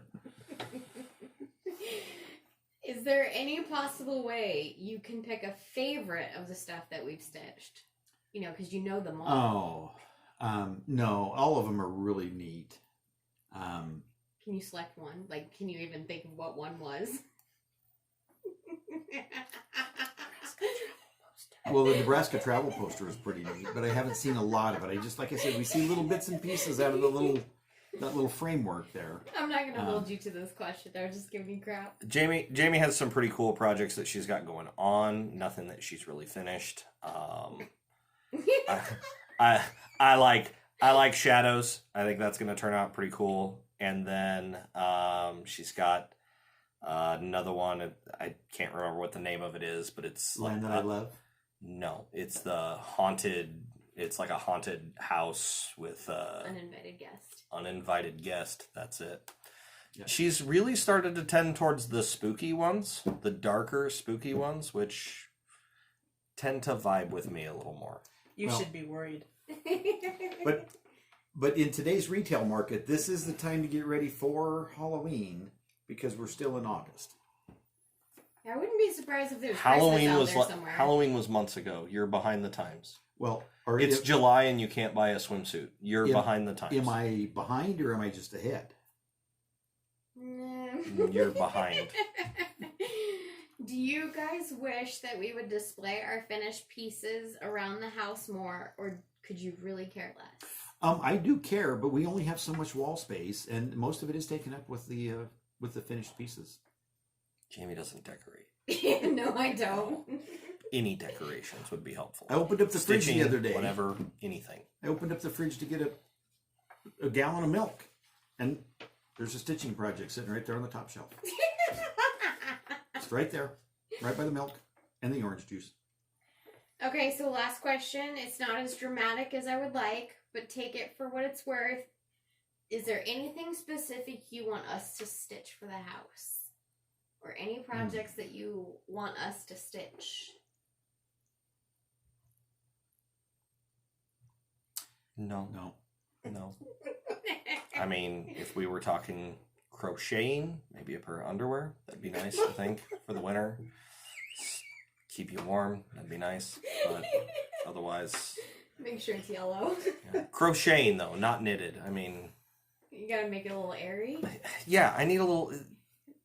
Is there any possible way you can pick a favorite of the stuff that we've stitched? You know, because you know them all. No, all of them are really neat. Can you select one? Like, can you even think of what one was? Well, the Nebraska travel poster is pretty neat, but I haven't seen a lot of it. I just, like I said, we see little bits and pieces out of that little framework there. I'm not going to hold you to this question. I was just giving you crap. Jamie has some pretty cool projects that she's got going on. Nothing that she's really finished. I like shadows. I think that's going to turn out pretty cool. And then she's got another one. I can't remember what the name of it is, but it's Land That I Love. No, it's the haunted. It's like a haunted house with uninvited guest. That's it. Yeah. She's really started to tend towards the spooky ones, the darker spooky ones, which tend to vibe with me a little more. You Well, should be worried. But in today's retail market, this is the time to get ready for Halloween because we're still in August. I wouldn't be surprised if there's Halloween Christmas was out there somewhere. Halloween was months ago. You're behind the times. Well, or It's July and you can't buy a swimsuit. You're Am- behind the times. am I behind or am I just ahead? You're behind. Do you guys wish that we would display our finished pieces around the house more, or could you really care less? I do care, but we only have so much wall space, and most of it is taken up with the finished pieces. Jamie doesn't decorate. No, I don't. Any decorations would be helpful. I opened up the fridge Stitching, the other day. whatever, anything. I opened up the fridge to get a gallon of milk, and there's a stitching project sitting right there on the top shelf. It's right there, right by the milk and the orange juice. Okay, so last question. It's not as dramatic as I would like, but take it for what it's worth. Is there anything specific you want us to stitch for the house? Or any projects that you want us to stitch? No. No. I mean, if we were talking crocheting, maybe a pair of underwear, that'd be nice, I think, for the winter. Keep you warm, that'd be nice. But otherwise... Make sure it's yellow. Yeah. Crocheting, though, not knitted. I mean... You gotta make it a little airy. Yeah, I need a little...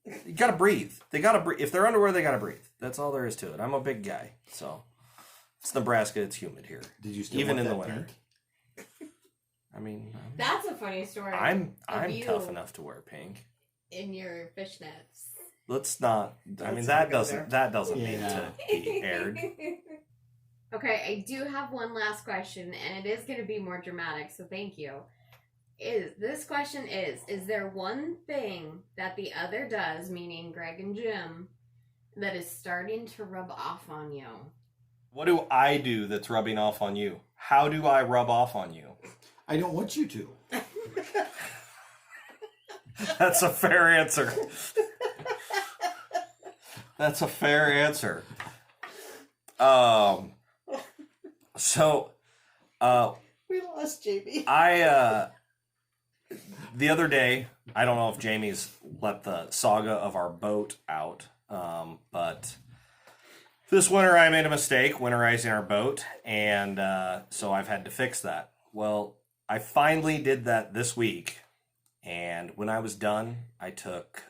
You gotta breathe. They gotta breathe. If they're underwear, they gotta breathe. That's all there is to it. I'm a big guy, so... It's Nebraska. It's humid here. Did you still Even want in the that winter? pink? I mean, That's a funny story. I'm you tough enough to wear pink. in your fishnets. Let's not. I mean, Let's that not go doesn't need to be aired. Okay, I do have one last question, and it is going to be more dramatic, so thank you. This question is there one thing that the other does, meaning Greg and Jim, that is starting to rub off on you? What do I do that's rubbing off on you? How do I rub off on you? I don't want you to. That's a fair answer. That's a fair answer. So, We lost JB. the other day, I don't know if Jamie's let the saga of our boat out, but this winter I made a mistake winterizing our boat, and so I've had to fix that. Well, I finally did that this week, and when I was done, I took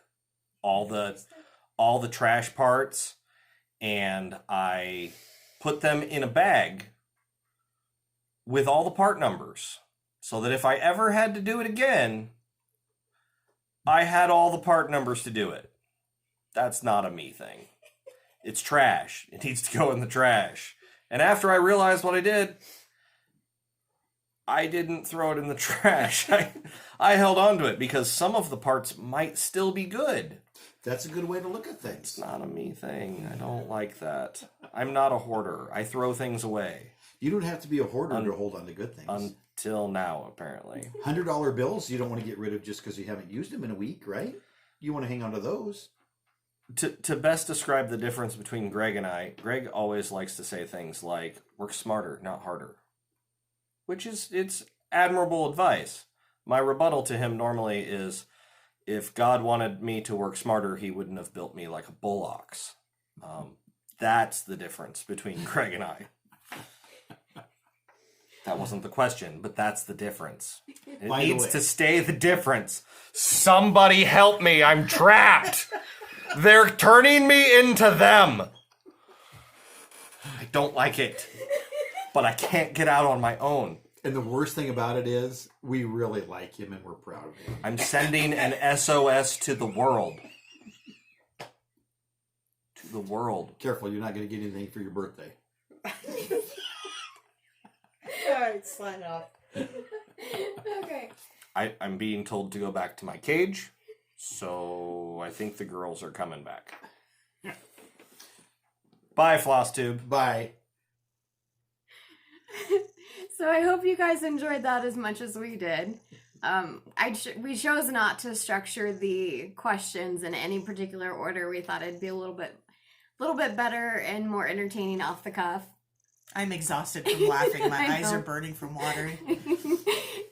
all the trash parts and I put them in a bag with all the part numbers, so that if I ever had to do it again, I had all the part numbers to do it. That's not a me thing. It's trash. It needs to go in the trash. And after I realized what I did, I didn't throw it in the trash. I held on to it because some of the parts might still be good. That's a good way to look at It's things. not a me thing. I don't like that. I'm not a hoarder. I throw things away. You don't have to be a hoarder to hold on to good things. Until now, apparently. $100 bills you don't want to get rid of just because you haven't used them in a week, right? You want to hang on to those. To best describe the difference between Greg and I, Greg always likes to say things like, work smarter, not harder. Which it's admirable advice. My rebuttal to him normally is, if God wanted me to work smarter, he wouldn't have built me like a bull ox. That's the difference between Greg and I. That wasn't the question, but that's the difference. It By the needs way- to stay the difference. Somebody help me, I'm trapped. They're turning me into them. I don't like it, but I can't get out on my own. And the worst thing about it is, we really like him and we're proud of him. I'm sending an SOS to the world. To the world. Careful, you're not going to get anything for your birthday. Alright, slide off. Okay. I'm being told to go back to my cage, so I think the girls are coming back. Bye, Floss Tube. Bye. So I hope you guys enjoyed that as much as we did. We chose not to structure the questions in any particular order. We thought it'd be a little bit better and more entertaining off the cuff. I'm exhausted from laughing. My I eyes know. are burning from watering.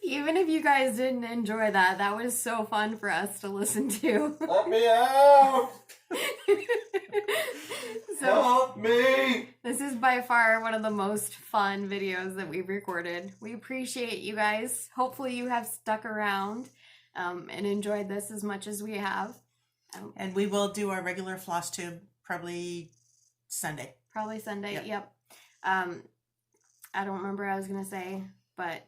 Even if you guys didn't enjoy that was so fun for us to listen to. Let me out! So Help me! this is by far one of the most fun videos that we've recorded. We appreciate you guys. Hopefully you have stuck around and enjoyed this as much as we have. And we will do our regular floss tube probably Sunday. Probably Sunday. Yep. I don't remember what I was gonna say, but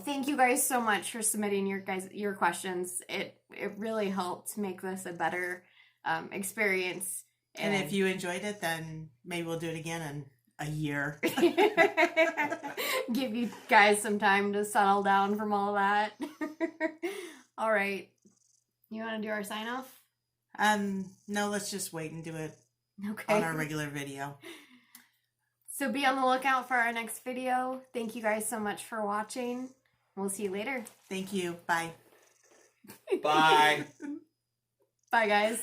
thank you guys so much for submitting your questions. It really helped make this a better experience. And if you enjoyed it, then maybe we'll do it again in a year. give you guys some time to settle down from all that. All right, you want to do our sign off? No, let's just wait and do it Okay. on our regular video. So be on the lookout for our next video. Thank you guys so much for watching. We'll see you later. Thank you. Bye. Bye. Bye, guys.